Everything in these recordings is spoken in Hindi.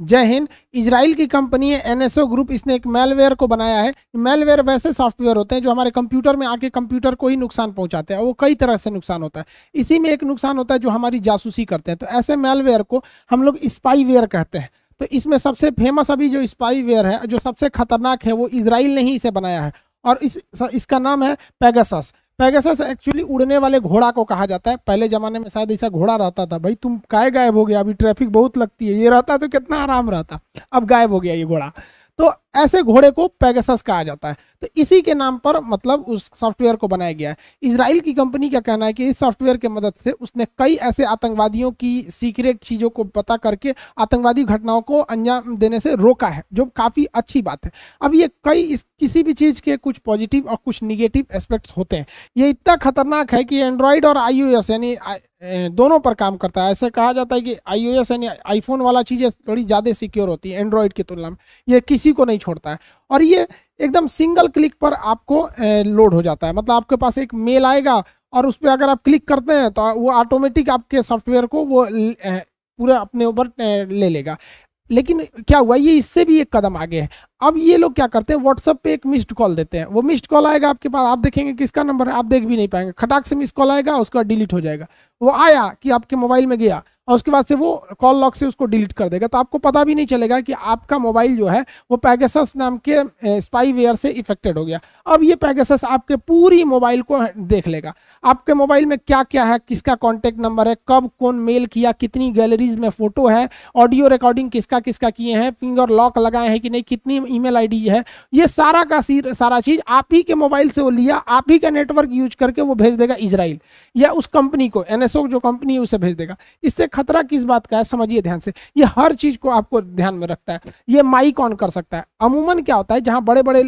जय हिंद। इजराइल की कंपनी है एनएसओ ग्रुप, इसने एक मेलवेयर को बनाया है। मेलवेयर वैसे सॉफ्टवेयर होते हैं जो हमारे कंप्यूटर में आके कंप्यूटर को ही नुकसान पहुंचाते हैं, वो कई तरह से नुकसान होता है। इसी में एक नुकसान होता है जो हमारी जासूसी करते हैं, तो ऐसे मेलवेयर को हम लोग स्पाईवेयर कहते हैं। तो इसमें सबसे फेमस अभी जो स्पाईवेयर है, जो सबसे खतरनाक है, वो इजराइल ने ही इसे बनाया है और इसका नाम है पेगासस। पेगासस एक्चुअली उड़ने वाले घोड़ा को कहा जाता है। पहले जमाने में शायद ऐसा घोड़ा रहता था, भाई तुम काय गायब हो गया, अभी ट्रैफिक बहुत लगती है, ये रहता तो कितना आराम रहता, अब गायब हो गया ये घोड़ा। तो ऐसे घोड़े को पेगासस कहा जाता है। तो इसी के नाम पर मतलब उस सॉफ्टवेयर को बनाया गया है। इजराइल की कंपनी का कहना है कि इस सॉफ्टवेयर के मदद से उसने कई ऐसे आतंकवादियों की सीक्रेट चीज़ों को पता करके आतंकवादी घटनाओं को अंजाम देने से रोका है, जो काफ़ी अच्छी बात है। अब ये किसी भी चीज़ के कुछ पॉजिटिव और कुछ निगेटिव एस्पेक्ट्स होते हैं। ये इतना खतरनाक है कि एंड्रॉयड और iOS यानी दोनों पर काम करता है। ऐसे कहा जाता है कि iOS यानी आईफोन वाला चीज़ें थोड़ी ज़्यादा सिक्योर होती है एंड्रॉयड की तुलना में, ये किसी को नहीं छोड़ता है। और ये एकदम सिंगल क्लिक पर आपको लोड हो जाता है। मतलब आपके पास एक मेल आएगा और उस पर अगर आप क्लिक करते हैं तो वो ऑटोमेटिक आपके सॉफ्टवेयर को वो पूरा अपने ऊपर ले लेगा। लेकिन क्या हुआ, ये इससे भी एक कदम आगे है। अब ये लोग क्या करते हैं, व्हाट्सएप पे एक मिस्ड कॉल देते हैं। वो मिस्ड कॉल आएगा आपके पास, आप देखेंगे किसका नंबर है, आप देख भी नहीं पाएंगे, खटाक से मिस्ड कॉल आएगा, उसका डिलीट हो जाएगा। वो आया कि आपके मोबाइल में गया और उसके बाद से वो कॉल लॉक से उसको डिलीट कर देगा, तो आपको पता भी नहीं चलेगा कि आपका मोबाइल जो है वो पेगासस नाम के स्पाईवेयर से इफेक्टेड हो गया। अब ये पेगासस आपके पूरी मोबाइल को देख लेगा, आपके मोबाइल में क्या क्या है, किसका कॉन्टैक्ट नंबर है, कब कौन मेल किया, कितनी गैलरीज में फोटो है, ऑडियो रिकॉर्डिंग किसका किसका किए हैं, फिंगर लॉक लगाए हैं कि नहीं, कितनी ईमेल आईडी है, ये सारा का सारा चीज आप ही के मोबाइल से वो लिया, आप ही का नेटवर्क यूज करके वो भेज देगा इजराइल या उस कंपनी को, एनएसओ जो कंपनी है उसे भेज देगा। इससे खतरा किस बात का है समझिए ध्यान से, ये हर चीज को आपको ध्यान में रखता है। ये माइक ऑन कर सकता है। अमूमन क्या होता है, जहां बड़े बड़े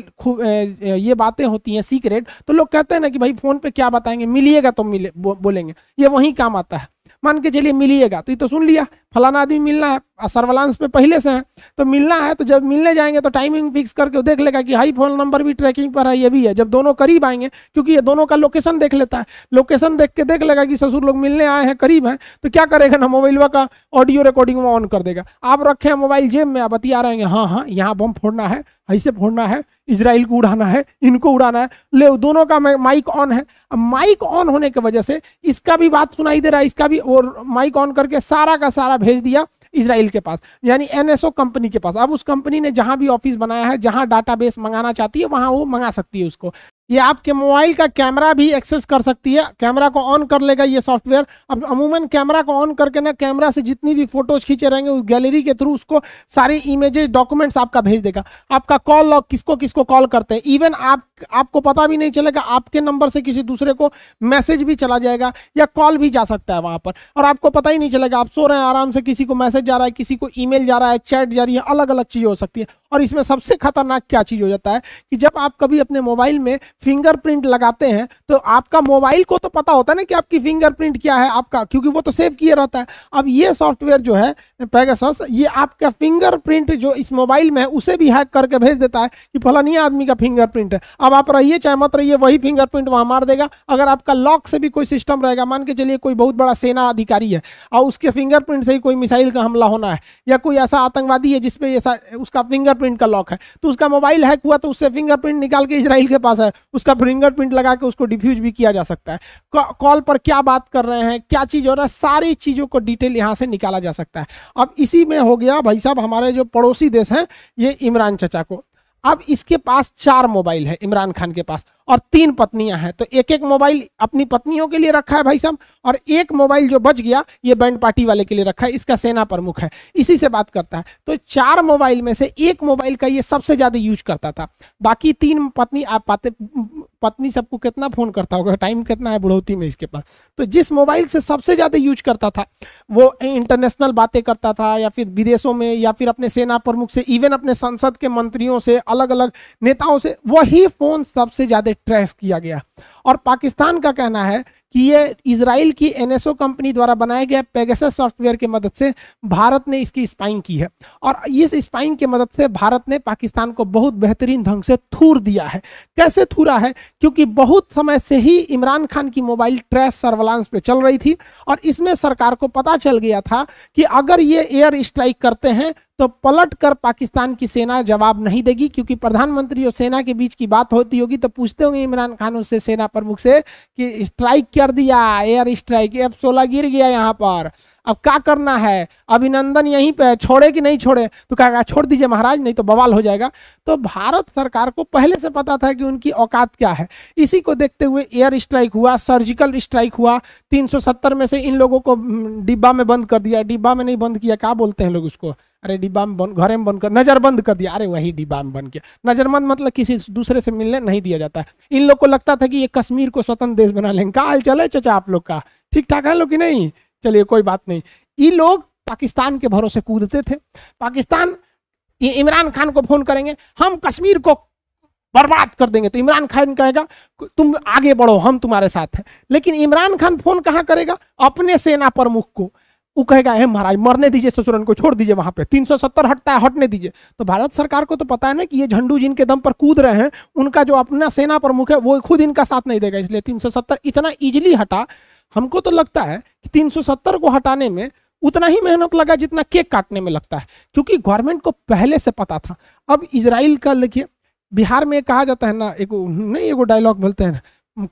ये बातें होती हैं सीक्रेट, तो लोग कहते हैं ना कि भाई फोन पे क्या बताएंगे, मिलिएगा तो बोलेंगे, ये वही काम आता है। मान के चलिए मिलिएगा, तो ये तो सुन लिया फलाना आदमी मिलना है, सर्विलांस पे पहले से है, तो मिलना है, तो जब मिलने जाएंगे तो टाइमिंग फिक्स करके देख लेगा कि हाई फोन नंबर भी ट्रैकिंग पर है, ये भी है। जब दोनों करीब आएंगे, क्योंकि ये दोनों का लोकेशन देख लेता है, लोकेशन देख के देख लेगा कि ससुर लोग मिलने आए हैं, करीब हैं, तो क्या करेगा ना, मोबाइल का ऑडियो रिकॉर्डिंग में ऑन कर देगा। आप रखे हैं मोबाइल जेब में, आप बतिया रहेंगे, हाँ हाँ यहाँ बम फोड़ना है, ऐसे फोड़ना है, इजराइल को उड़ाना है, इनको उड़ाना है, ले दोनों का माइक ऑन है। अब माइक ऑन होने की वजह से इसका भी बात सुनाई दे रहा है, इसका भी, और माइक ऑन करके सारा का सारा भेज दिया इजराइल के पास, यानी एनएसओ कंपनी के पास। अब उस कंपनी ने जहां भी ऑफिस बनाया है, जहां डाटाबेस मंगाना चाहती है, वहां वो मंगा सकती है उसको। ये आपके मोबाइल का कैमरा भी एक्सेस कर सकती है, कैमरा को ऑन कर लेगा ये सॉफ्टवेयर। अब अमूमन कैमरा को ऑन करके ना, कैमरा से जितनी भी फोटोज खींचे रहेंगे उस गैलरी के थ्रू उसको सारे इमेजेस डॉक्यूमेंट्स आपका भेज देगा। आपका कॉल लॉग, किसको किसको कॉल करते हैं, इवन आपको पता भी नहीं चलेगा, आपके नंबर से किसी दूसरे को मैसेज भी चला जाएगा या कॉल भी जा सकता है वहां पर, और आपको पता ही नहीं चलेगा। आप सो रहे हैं आराम से, किसी को मैसेज जा रहा है, किसी को ईमेल जा रहा है, चैट जा रही है, अलग अलग चीजें हो सकती है। और इसमें सबसे खतरनाक क्या चीज हो जाता है कि जब आप कभी अपने मोबाइल में फिंगरप्रिंट लगाते हैं, तो आपका मोबाइल को तो पता होता है ना कि आपकी फिंगरप्रिंट क्या है आपका, क्योंकि वो तो सेव किया रहता है। अब ये सॉफ्टवेयर जो है पेगासस, ये आपका फिंगरप्रिंट जो इस मोबाइल में है उसे भी हैक करके भेज देता है कि फलानी आदमी का फिंगरप्रिंट है। अब आप रहिए चाहे मत रहिए, वही फिंगरप्रिंट वहां मार देगा। अगर आपका लॉक से भी कोई सिस्टम रहेगा, मान के चलिए कोई बहुत बड़ा सेना अधिकारी है और उसके फिंगरप्रिंट से ही कोई मिसाइल का हमला होना है, या कोई ऐसा आतंकवादी है जिसपे उसका फिंगरप्रिंट का लॉक है, तो उसका मोबाइल हैक हुआ तो उससे फिंगरप्रिंट निकाल के इजराइल के पास है, उसका फिंगरप्रिंट लगा के उसको डिफ्यूज भी किया जा सकता है। कॉल पर क्या बात कर रहे हैं, क्या चीज हो रहा है, सारी चीजों को डिटेल यहां से निकाला जा सकता है। अब इसी में हो गया भाई साहब, हमारे जो पड़ोसी देश हैं ये इमरान चचा को, अब इसके पास 4 मोबाइल है इमरान खान के पास, और 3 पत्नियां हैं, तो एक एक मोबाइल अपनी पत्नियों के लिए रखा है भाई साहब, और एक मोबाइल जो बच गया ये बैंड पार्टी वाले के लिए रखा है, इसका सेना प्रमुख है, इसी से बात करता है। तो 4 मोबाइल में से एक मोबाइल का ये सबसे ज्यादा यूज करता था, बाकी 3 पत्नी, आप पाते पत्नी सबको कितना फोन करता होगा, टाइम कितना है बुढ़ौती में इसके पास। तो जिस मोबाइल से सबसे ज्यादा यूज करता था वो इंटरनेशनल बातें करता था, या फिर विदेशों में, या फिर अपने सेना प्रमुख से, इवन अपने संसद के मंत्रियों से, अलग अलग नेताओं से, वही फोन सबसे ज्यादा ट्रेस किया गया। और पाकिस्तान का कहना है कि ये इजराइल की एनएसओ कंपनी द्वारा बनाया गया पेगासस सॉफ्टवेयर की मदद से भारत ने इसकी स्पाइंग की है, और इस स्पाइंग की मदद से भारत ने पाकिस्तान को बहुत बेहतरीन ढंग से थूर दिया है। कैसे थूरा है, क्योंकि बहुत समय से ही इमरान खान की मोबाइल ट्रेस सर्विलांस पे चल रही थी, और इसमें सरकार को पता चल गया था कि अगर ये एयर स्ट्राइक करते हैं तो पलट कर पाकिस्तान की सेना जवाब नहीं देगी, क्योंकि प्रधानमंत्री और सेना के बीच की बात होती होगी तो पूछते होंगे इमरान खान उससे, सेना प्रमुख से, कि स्ट्राइक कर दिया, एयर स्ट्राइक, F-16 गिर गया यहाँ पर, अब क्या करना है, अभिनंदन यहीं पे छोड़े कि नहीं छोड़े, तो कहा छोड़ दीजिए महाराज नहीं तो बवाल हो जाएगा। तो भारत सरकार को पहले से पता था कि उनकी औकात क्या है। इसी को देखते हुए एयर स्ट्राइक हुआ, सर्जिकल स्ट्राइक हुआ, 370 में से इन लोगों को डिब्बा में बंद कर दिया, डिब्बा में नहीं बंद किया, क्या बोलते हैं लोग उसको, अरे डिब्बा में बंद, घरे में बंद कर, नजरबंद कर दिया, अरे वही डिब्बा में बंद किया। नजरबंद मतलब किसी दूसरे से मिलने नहीं दिया जाता है। इन लोग को लगता था कि ये कश्मीर को स्वतंत्र देश बना लेंगे। क्या हाल चले चाचा आप लोग का, ठीक ठाक है लोग कि नहीं, चलिए कोई बात नहीं। ये लोग पाकिस्तान के भरोसे कूदते थे। पाकिस्तान इमरान खान को फोन करेंगे हम कश्मीर को बर्बाद कर देंगे, तो इमरान खान कहेगा तुम आगे बढ़ो हम तुम्हारे साथ हैं। लेकिन इमरान खान फोन कहाँ करेगा, अपने सेना प्रमुख को, वो कहेगा हे महाराज मरने दीजिए ससुरन को, छोड़ दीजिए वहां पे 370 हटता है, हटने दीजिए। तो भारत सरकार को तो पता है ना कि ये झंडू जिनके दम पर कूद रहे हैं, उनका जो अपना सेना प्रमुख है वो खुद इनका साथ नहीं देगा, इसलिए 370 इतना इजिली हटा। हमको तो लगता है कि 370 को हटाने में उतना ही मेहनत लगा जितना केक काटने में लगता है, क्योंकि गवर्नमेंट को पहले से पता था। अब इजराइल का लिखिए, बिहार में कहा जाता है ना, एक नहीं एगो डायलॉग बोलते हैं,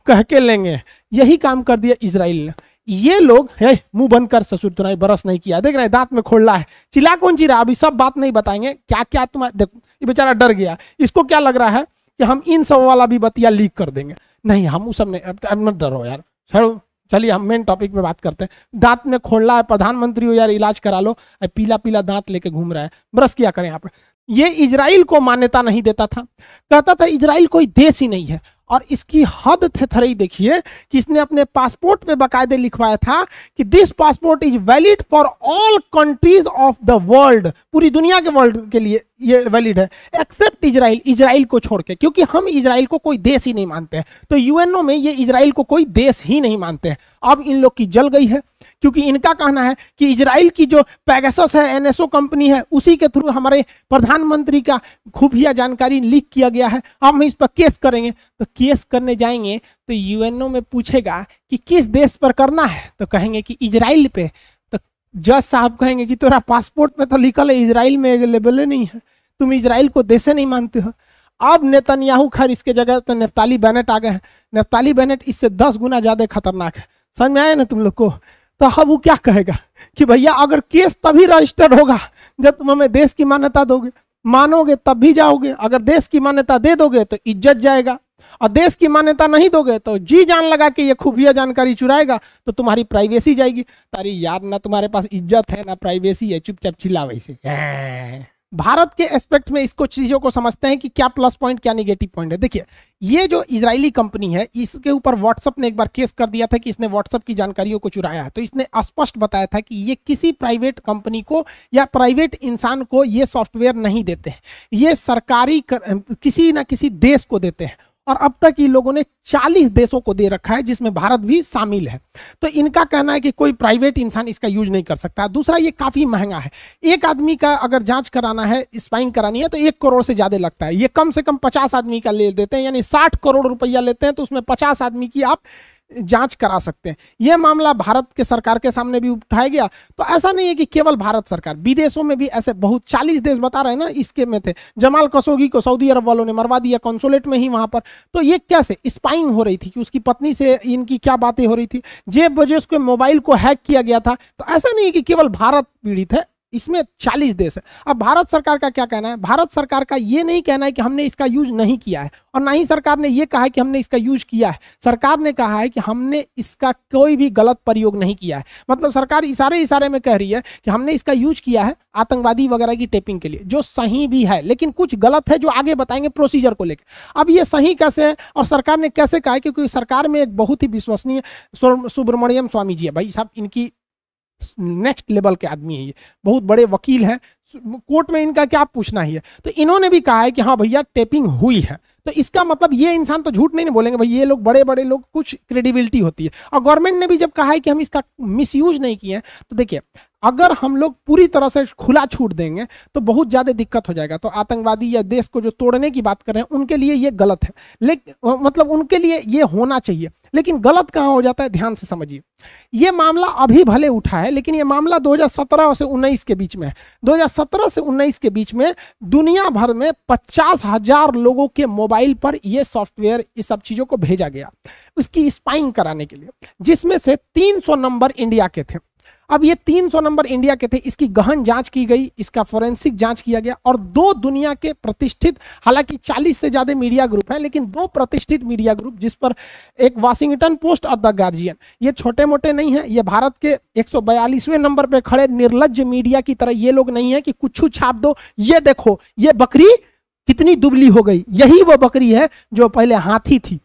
कह के लेंगे, यही काम कर दिया इजराइल ने। ये लोग है मुंह बंद कर ससुर तुराई बरस नहीं किया, देख रहे हैं दांत में खोला है, चिल्ला कौन चिल्ला, अभी सब बात नहीं बताएंगे क्या क्या तुम्हारा। देखो ये बेचारा डर गया, इसको क्या लग रहा है कि हम इन सब वाला भी बतिया लीक कर देंगे। नहीं हम उस सब नहीं, अब मत डरो यार, छोड़ो चलिए हम मेन टॉपिक पे बात करते हैं। दांत में खोला है, प्रधानमंत्री हो यार इलाज करा लो, पीला पीला दांत लेके घूम रहा है, ब्रश किया करें यहाँ पे। ये इजराइल को मान्यता नहीं देता था, कहता था इजराइल कोई देश ही नहीं है। और इसकी हद थेथरई देखिए कि इसने अपने पासपोर्ट पे बाकायदे लिखवाया था कि this passport is valid for all countries of the world, पूरी दुनिया के वर्ल्ड के लिए ये वैलिड है, एक्सेप्ट इजराइल, इजराइल को छोड़ के, क्योंकि हम इजराइल को कोई देश ही नहीं मानते हैं। तो यूएनओ में ये इजराइल को कोई देश ही नहीं मानते हैं। अब इन लोग की जल गई है, क्योंकि इनका कहना है कि इजराइल की जो पेगासस है एनएसओ कंपनी है, उसी के थ्रू हमारे प्रधानमंत्री का खुफिया जानकारी लीक किया गया है, हम इस पर केस करेंगे। तो केस करने जाएंगे तो यूएनओ में पूछेगा कि किस देश पर करना है, तो कहेंगे कि इजराइल पे। तो जज साहब कहेंगे कि तेरा पासपोर्ट पे तो लिखल है इजराइल में अवेलेबल नहीं है, तुम इजराइल को देश नहीं मानते हो। अब नेतन्याहू खैर इसके जगह तो नफ्ताली बेनेट आ गए हैं। नफ्ताली बेनेट इससे 10 गुना ज्यादा खतरनाक है, समझ में आया ना तुम लोग को। तो अब वो क्या कहेगा कि भैया अगर केस तभी रजिस्टर्ड होगा जब तुम हमें देश की मान्यता दोगे, मानोगे तब भी जाओगे, अगर देश की मान्यता दे दोगे तो इज्जत जाएगा, और देश की मान्यता नहीं दोगे तो जी जान लगा के ये खुफिया जानकारी चुराएगा तो तुम्हारी प्राइवेसी जाएगी। तारी यार ना तुम्हारे पास इज्जत है ना प्राइवेसी है, चुपचाप चिल्ला वैसे। भारत के एस्पेक्ट में इसको चीजों को समझते हैं कि क्या प्लस पॉइंट क्या निगेटिव पॉइंट है। देखिए ये जो इजरायली कंपनी है इसके ऊपर व्हाट्सएप ने एक बार केस कर दिया था कि इसने व्हाट्सएप की जानकारियों को चुराया है। तो इसने स्पष्ट बताया था कि ये किसी प्राइवेट कंपनी को या प्राइवेट इंसान को ये सॉफ्टवेयर नहीं देते हैं, ये सरकारी किसी ना किसी देश को देते हैं। और अब तक ये लोगों ने 40 देशों को दे रखा है जिसमें भारत भी शामिल है। तो इनका कहना है कि कोई प्राइवेट इंसान इसका यूज नहीं कर सकता। दूसरा ये काफी महंगा है, एक आदमी का अगर जांच कराना है, स्पाइंग करानी है तो 1 करोड़ से ज्यादा लगता है। ये कम से कम 50 आदमी का ले देते हैं, यानी 60 करोड़ रुपया लेते हैं, तो उसमें 50 आदमी की आप जांच करा सकते हैं। यह मामला भारत के सरकार के सामने भी उठाया गया। तो ऐसा नहीं है कि केवल भारत सरकार, विदेशों में भी ऐसे बहुत 40 देश बता रहे हैं ना इसके में थे। जमाल खशोगी को सऊदी अरब वालों ने मरवा दिया कॉन्सुलेट में ही वहां पर। तो ये कैसे स्पाइंग हो रही थी कि उसकी पत्नी से इनकी क्या बातें हो रही थी, जेब वजह उसके मोबाइल को हैक किया गया था। तो ऐसा नहीं है कि केवल भारत पीड़ित है, इसमें 40 देश है। अब भारत सरकार का क्या कहना है? भारत सरकार का ये नहीं कहना है कि हमने इसका यूज नहीं किया है, और ना ही सरकार ने ये कहा है कि हमने इसका यूज किया है। सरकार ने कहा है कि हमने इसका कोई भी गलत प्रयोग नहीं किया है। मतलब सरकार इशारे में कह रही है कि हमने इसका यूज किया है आतंकवादी वगैरह की टेपिंग के लिए, जो सही भी है, लेकिन कुछ गलत है जो आगे बताएंगे प्रोसीजर को लेकर। अब ये सही कैसे है और सरकार ने कैसे कहा है? क्योंकि सरकार में एक बहुत ही विश्वसनीय सुब्रमण्यम स्वामी जी है, भाई साहब इनकी नेक्स्ट लेवल के आदमी है, ये बहुत बड़े वकील हैं, कोर्ट में इनका क्या पूछना ही है। तो इन्होंने भी कहा है कि हाँ भैया टेपिंग हुई है। तो इसका मतलब ये इंसान तो झूठ नहीं बोलेंगे भाई, ये लोग बड़े बड़े लोग, कुछ क्रेडिबिलिटी होती है। और गवर्नमेंट ने भी जब कहा है कि हम इसका मिसयूज नहीं किए, तो देखिए अगर हम लोग पूरी तरह से खुला छूट देंगे तो बहुत ज्यादा दिक्कत हो जाएगा। तो आतंकवादी या देश को जो तोड़ने की बात कर रहे हैं उनके लिए ये गलत है, लेकिन मतलब उनके लिए ये होना चाहिए, लेकिन गलत कहाँ हो जाता है ध्यान से समझिए। ये मामला अभी भले उठा है, लेकिन ये मामला 2017 से 19 के बीच में है। 2017 से 19 के बीच में दुनिया भर में 50,000 लोगों के मोबाइल पर यह सॉफ्टवेयर इस सब चीजों को भेजा गया उसकी स्पाइंग कराने के लिए, जिसमें से 300 नंबर इंडिया के थे। अब ये 300 नंबर इंडिया के थे, इसकी गहन जांच की गई, इसका फोरेंसिक जांच किया गया और 2 दुनिया के प्रतिष्ठित, हालांकि 40 से ज्यादा मीडिया ग्रुप हैं, लेकिन 2 प्रतिष्ठित मीडिया ग्रुप, जिस पर एक वाशिंगटन पोस्ट और द गार्जियन, ये छोटे मोटे नहीं है, ये भारत के 142वें नंबर पे खड़े निर्लज्ज मीडिया की तरह ये लोग नहीं है कि कुछ छाप दो, ये देखो ये बकरी कितनी दुबली हो गई, यही वो बकरी है जो पहले हाथी थी,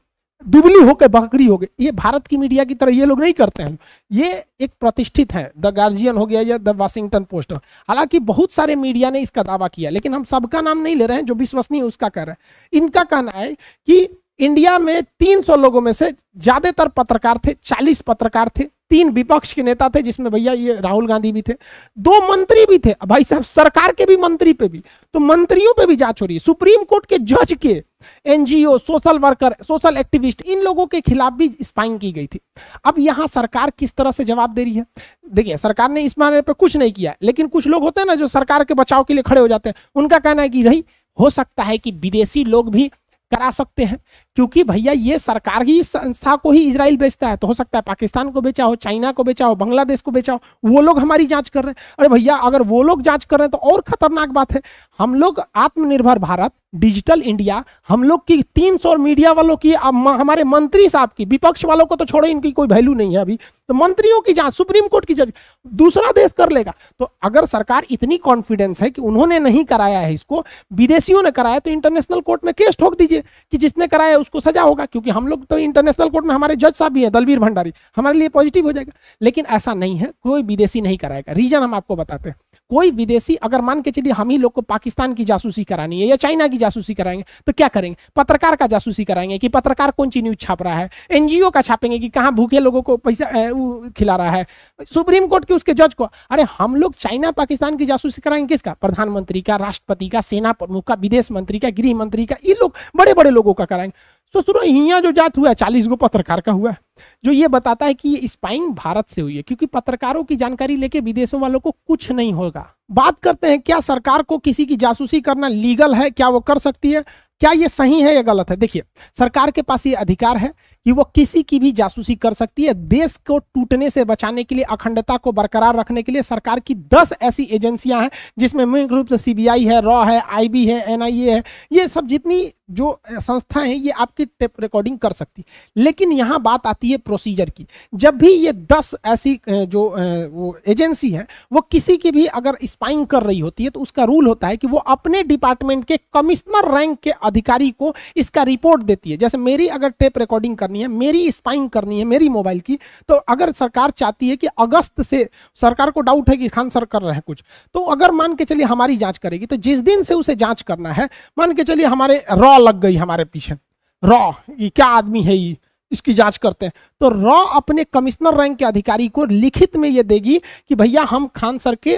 दुबली होकर बकरी हो गई। ये भारत की मीडिया की तरह ये लोग नहीं करते हैं, ये एक प्रतिष्ठित है, द गार्जियन हो गया या द वाशिंगटन पोस्ट। हालांकि बहुत सारे मीडिया ने इसका दावा किया, लेकिन हम सबका नाम नहीं ले रहे हैं, जो विश्वसनीय उसका कह रहे हैं। इनका कहना है कि इंडिया में 300 लोगों में से ज्यादातर पत्रकार थे, 40 पत्रकार थे, 3 विपक्ष के नेता थे, जिसमें भैया ये राहुल गांधी भी थे, 2 मंत्री भी थे, भाई साहब सरकार के भी मंत्री पे भी, तो मंत्रियों पे भी जांच हो रही है, सुप्रीम कोर्ट के जज के, NGO, social worker, social activist, इन लोगों के खिलाफ भी स्पाइंग की गई थी। अब यहां सरकार किस तरह से जवाब दे रही है? देखिए, सरकार ने इस मामले पे कुछ नहीं किया, लेकिन कुछ लोग होते हैं ना जो सरकार के बचाव के लिए खड़े हो जाते हैं, उनका कहना है कि नहीं हो सकता है कि विदेशी लोग भी करा सकते हैं, क्योंकि भैया ये सरकार ही संस्था को ही इजराइल बेचता है, तो हो सकता है पाकिस्तान को बेचा हो, चाइना को बेचा हो, बांग्लादेश को बेचा हो, वो लोग हमारी जांच कर रहे हैं। अरे भैया अगर वो लोग जांच कर रहे हैं तो और खतरनाक बात है, हम लोग आत्मनिर्भर भारत, डिजिटल इंडिया, हम लोग की 300 मीडिया वालों की, हमारे मंत्री साहब की, विपक्ष वालों को तो छोड़ो, इनकी कोई वैल्यू नहीं है अभी, तो मंत्रियों की जांच सुप्रीम कोर्ट की जज दूसरा देश कर लेगा। तो अगर सरकार इतनी कॉन्फिडेंस है कि उन्होंने नहीं कराया है इसको, विदेशियों ने कराया, तो इंटरनेशनल कोर्ट में केस ठोक दीजिए कि जिसने कराया उसको सजा होगा, क्योंकि हम लोग तो इंटरनेशनल कोर्ट में हमारे जज साहब भी हैं, दलबीर भंडारी, हमारे लिए पॉजिटिव हो जाएगा। लेकिन ऐसा नहीं है, कोई विदेशी नहीं कराएगा। रीजन हम आपको बताते हैं, कोई विदेशी, अगर मान के चलिए हम ही लोग को पाकिस्तान की जासूसी करानी है या चाइना की जासूसी कराएंगे, तो क्या करेंगे? पत्रकार का जासूसी कराएंगे कि पत्रकार कौन सी न्यूज छाप रहा है, एनजीओ का छापेंगे कि कहां भूखे लोगों को पैसा खिला रहा है, सुप्रीम कोर्ट के उसके जज को। अरे हम लोग चाइना पाकिस्तान की जासूसी कराएंगे किसका? प्रधानमंत्री का, राष्ट्रपति का, सेना प्रमुख का, विदेश मंत्री का, गृह मंत्री का, ये लोग बड़े बड़े लोगों का कराएंगे। तो सुनो, यहाँ जो जात हुआ है 40 गो पत्रकार का हुआ है, जो ये बताता है कि ये स्पाइंग भारत से हुई है, क्योंकि पत्रकारों की जानकारी लेके विदेशों वालों को कुछ नहीं होगा। बात करते हैं, क्या सरकार को किसी की जासूसी करना लीगल है? क्या वो कर सकती है? क्या ये सही है या गलत है? देखिए, सरकार के पास ये अधिकार है कि वो किसी की भी जासूसी कर सकती है। देश को टूटने से बचाने के लिए, अखंडता को बरकरार रखने के लिए सरकार की 10 ऐसी एजेंसियां हैं, जिसमें मुख्य रूप से सीबीआई है, रॉ है, आईबी है, एनआईए है, ये सब जितनी जो संस्थाएं हैं ये आपकी टेप रिकॉर्डिंग कर सकती। लेकिन यहां बात आती है प्रोसीजर की। जब भी ये 10 ऐसी जो वो एजेंसी है वो किसी की भी अगर स्पाइंग कर रही होती है, तो उसका रूल होता है कि वो अपने डिपार्टमेंट के कमिश्नर रैंक के अधिकारी को इसका रिपोर्ट देती है। जैसे मेरी अगर टेप रिकॉर्डिंग करनी है, मेरी स्पाइंग करनी है मेरी मोबाइल की, तो अगर सरकार चाहती है कि अगस्त से, सरकार को डाउट है कि खान सर कर रहे हैं कुछ, तो अगर मान के चलिए हमारी जांच करेगी, तो जिस दिन से उसे जांच करना है, मान के चलिए हमारे रॉ लग गई हमारे पीछे, रॉ ये क्या आदमी है, ये इसकी जांच करते हैं, तो रॉ अपने कमिश्नर रैंक के अधिकारी को लिखित में ये देगी कि भैया हम खान सर के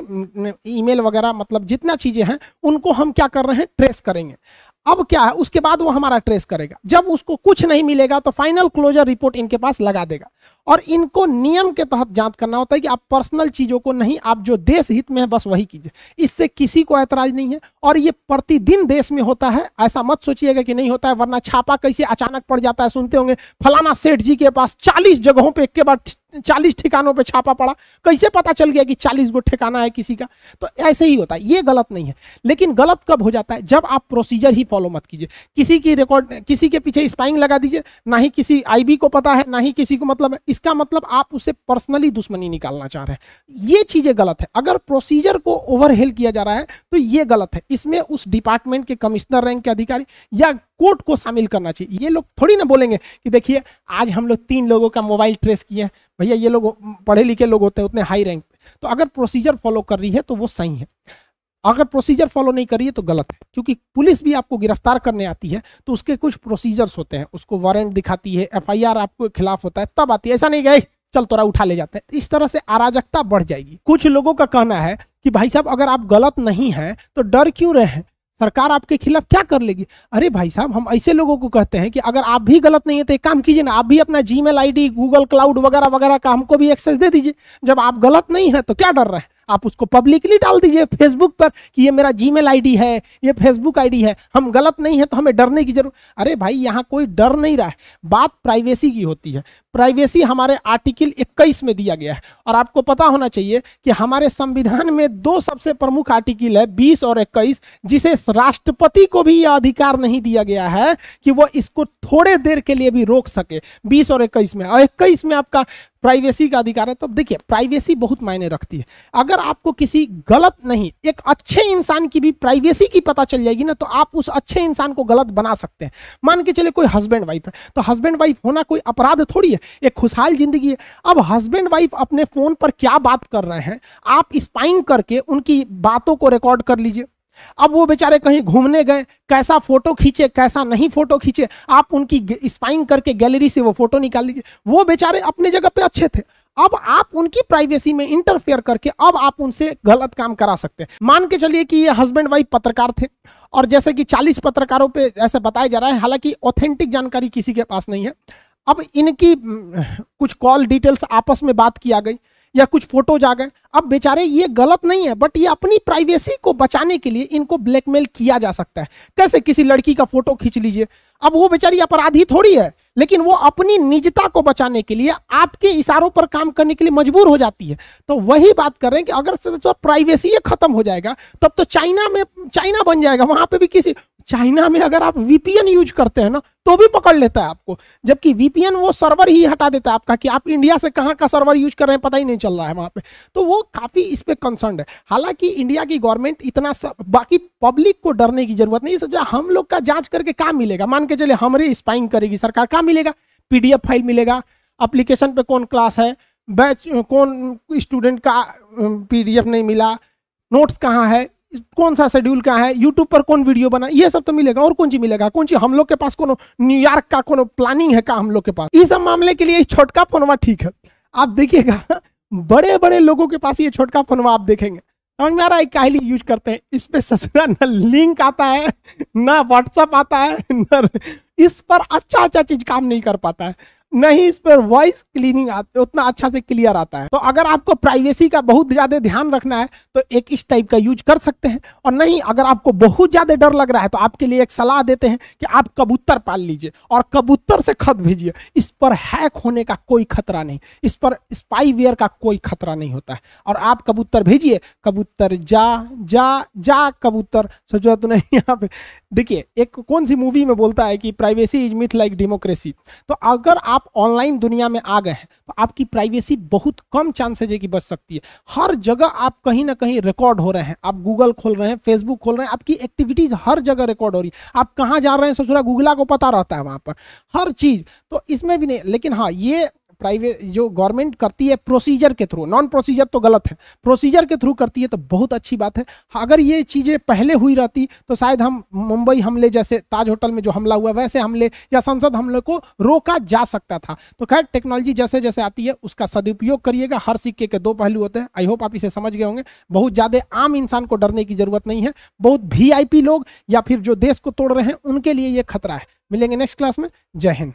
ईमेल वगैरह, मतलब जितना चीजें हैं उनको हम क्या कर रहे हैं, ट्रेस करेंगे। अब क्या है, उसके बाद वो हमारा ट्रेस करेगा। जब उसको कुछ नहीं मिलेगा तो फाइनल क्लोजर रिपोर्ट इनके पास लगा देगा। और इनको नियम के तहत जांच करना होता है कि आप पर्सनल चीजों को नहीं, आप जो देश हित में है बस वही कीजिए। इससे किसी को ऐतराज नहीं है, और ये प्रतिदिन देश में होता है। ऐसा मत सोचिएगा कि नहीं होता है, वरना छापा कैसे अचानक पड़ जाता है। सुनते होंगे फलाना सेठ जी के पास 40 जगहों पे एक के बाद 40 ठिकानों पे छापा पड़ा, कैसे पता चल गया कि 40 गो ठिकाना है किसी का? तो ऐसे ही होता है। ये गलत नहीं है, लेकिन गलत कब हो जाता है, जब आप प्रोसीजर ही फॉलो मत कीजिए। किसी की रिकॉर्ड, किसी के पीछे स्पाइंग लगा दीजिए, ना ही किसी आईबी को पता है, ना ही किसी को मतलब है। इसका मतलब आप उससे पर्सनली दुश्मनी निकालना चाह रहे हैं। ये चीजें गलत है। अगर प्रोसीजर को ओवरहेल किया जा रहा है तो ये गलत है। इसमें उस डिपार्टमेंट के कमिश्नर रैंक के अधिकारी या कोर्ट को शामिल करना चाहिए। ये लोग थोड़ी ना बोलेंगे कि देखिए आज हम लोग 3 लोगों का मोबाइल ट्रेस किए। भैया ये लोग पढ़े लिखे लोग होते हैं, उतने हाई रैंक पे। तो अगर प्रोसीजर फॉलो कर रही है तो वो सही है, अगर प्रोसीजर फॉलो नहीं करिए तो गलत है। क्योंकि पुलिस भी आपको गिरफ्तार करने आती है तो उसके कुछ प्रोसीजर्स होते हैं, उसको वारंट दिखाती है, एफआईआर आपके खिलाफ होता है, तब आती है। ऐसा नहीं गए चल तोरा उठा ले जाते हैं। इस तरह से अराजकता बढ़ जाएगी। कुछ लोगों का कहना है कि भाई साहब अगर आप गलत नहीं हैं तो डर क्यों रहे हैं, सरकार आपके खिलाफ क्या कर लेगी? अरे भाई साहब, हम ऐसे लोगों को कहते हैं कि अगर आप भी गलत नहीं है तो एक काम कीजिए ना, आप भी अपना जीमेल आईडी, गूगल क्लाउड वगैरह वगैरह का हमको भी एक्सेस दे दीजिए। जब आप गलत नहीं है तो क्या डर रहे हैं? आप उसको पब्लिकली डाल दीजिए फेसबुक पर कि ये मेरा जीमेल आईडी है, ये फेसबुक आईडी है, हम गलत नहीं है तो हमें डरने की जरूरत। अरे भाई यहाँ कोई डर नहीं रहा है, बात प्राइवेसी की होती है। प्राइवेसी हमारे आर्टिकल 21 में दिया गया है और आपको पता होना चाहिए कि हमारे संविधान में दो सबसे प्रमुख आर्टिकल है 20 और 21, जिसे राष्ट्रपति को भी यह अधिकार नहीं दिया गया है कि वो इसको थोड़े देर के लिए भी रोक सके। 20 और 21 में, और 21 में आपका प्राइवेसी का अधिकार है। तो देखिए प्राइवेसी बहुत मायने रखती है। अगर आपको किसी गलत नहीं, एक अच्छे इंसान की भी प्राइवेसी की पता चल जाएगी ना, तो आप उस अच्छे इंसान को गलत बना सकते हैं। मान के चले कोई हस्बैंड वाइफ है, तो हस्बैंड वाइफ होना कोई अपराध थोड़ी है, एक खुशहाल जिंदगी है। अब हस्बैंड वाइफ अपने फोन पर क्या बात कर रहे हैं, आप स्पाइंग करके उनकी बातों को रिकॉर्ड कर लीजिए। अब वो बेचारे कहीं घूमने गए, कैसा फोटो खींचे कैसा नहीं फोटो खींचे, आप उनकी स्पाइंग करके गैलरी से वो फोटो निकाल लीजिए। वो बेचारे अपने जगह पे अच्छे थे, अब आप उनकी प्राइवेसी में इंटरफेयर करके अब आप उनसे गलत काम करा सकते हैं। मान के चलिए कि ये हस्बैंड वाइफ पत्रकार थे और जैसे कि 40 पत्रकारों पे ऐसा बताया जा रहा है, हालांकि ऑथेंटिक जानकारी किसी के पास नहीं है। अब इनकी कुछ कॉल डिटेल्स आपस में बात किया गई या कुछ फोटोज आ गए। अब बेचारे ये गलत नहीं है, बट ये अपनी प्राइवेसी को बचाने के लिए इनको ब्लैकमेल किया जा सकता है। कैसे, किसी लड़की का फोटो खींच लीजिए, अब वो बेचारी अपराधी थोड़ी है, लेकिन वो अपनी निजता को बचाने के लिए आपके इशारों पर काम करने के लिए मजबूर हो जाती है। तो वही बात कर रहे हैं कि अगर तो प्राइवेसी खत्म हो जाएगा तब तो चाइना बन जाएगा। वहां पे भी किसी चाइना में अगर आप वीपीएन यूज करते हैं ना तो भी पकड़ लेता है आपको, जबकि वीपीएन वो सर्वर ही हटा देता है आपका कि आप इंडिया से कहां का सर्वर यूज कर रहे हैं पता ही नहीं चल रहा है वहां पे। तो वो काफी इस पे कंसर्न है। हालांकि इंडिया की गवर्नमेंट इतना बाकी पब्लिक को डरने की जरूरत नहीं। सोचा हम लोग का जांच करके क्या मिलेगा, मान के चले हमारी स्पाइंग करेगी सरकार, क्या मिलेगा, पीडीएफ फाइल मिलेगा, एप्लीकेशन पे कौन क्लास है, बैच कौन स्टूडेंट का पीडीएफ नहीं मिला, नोट्स कहाँ है, कौन सा शेड्यूल कहाँ है, यूट्यूब पर कौन वीडियो बना, ये सब तो मिलेगा। और कौन चीज मिलेगा, कौन चीज हम लोग के पास कोनो न्यूयॉर्क का कोनो प्लानिंग है का हम लोग के पास। इस सब मामले के लिए छोटका फोनवा ठीक है। आप देखिएगा बड़े बड़े लोगों के पास ये छोटका फोनवा आप देखेंगे, समझ में आ रहा है काहे यूज करते हैं। इस पे ससुरा ना लिंक आता है ना व्हाट्सएप आता है, ना इस पर अच्छा चीज काम नहीं कर पाता है, नहीं इस पर वॉइस क्लीनिंग उतना अच्छा से क्लियर आता है। तो अगर आपको प्राइवेसी का बहुत ज्यादा ध्यान रखना है तो एक इस टाइप का यूज कर सकते हैं, और नहीं अगर आपको बहुत ज्यादा डर लग रहा है तो आपके लिए एक सलाह देते हैं कि आप कबूतर पाल लीजिए और कबूतर से खत भेजिए। इस पर हैक होने का कोई खतरा नहीं, इस पर स्पाईवेयर का कोई खतरा नहीं होता है। और आप कबूतर भेजिए, कबूतर जा जा जा कबूतर, सोचो तो नहीं। यहाँ पे देखिए एक कौन सी मूवी में बोलता है कि privacy is myth like democracy. तो अगर आप ऑनलाइन दुनिया में आ गए हैं तो आपकी प्राइवेसी बहुत कम चांसेज है कि बच सकती है। हर जगह आप कहीं ना कहीं रिकॉर्ड हो रहे हैं, आप गूगल खोल रहे हैं, फेसबुक खोल रहे हैं, आपकी एक्टिविटीज हर जगह रिकॉर्ड हो रही है। आप कहाँ जा रहे हैं ससुरा गूगला को पता रहता है वहां पर हर चीज, तो इसमें भी नहीं। लेकिन हाँ, ये प्राइवेट जो गवर्नमेंट करती है प्रोसीजर के थ्रू, नॉन प्रोसीजर तो गलत है, प्रोसीजर के थ्रू करती है तो बहुत अच्छी बात है। अगर ये चीजें पहले हुई रहती तो शायद हम मुंबई हमले जैसे ताज होटल में जो हमला हुआ वैसे हमले या संसद हमले को रोका जा सकता था। तो खैर टेक्नोलॉजी जैसे जैसे आती है उसका सदुपयोग करिएगा। हर सिक्के के दो पहलू होते हैं। आई होप आप इसे समझ गए होंगे। बहुत ज्यादा आम इंसान को डरने की जरूरत नहीं है, बहुत वीआईपी लोग या फिर जो देश को तोड़ रहे हैं उनके लिए ये खतरा है। मिलेंगे नेक्स्ट क्लास में। जय हिंद।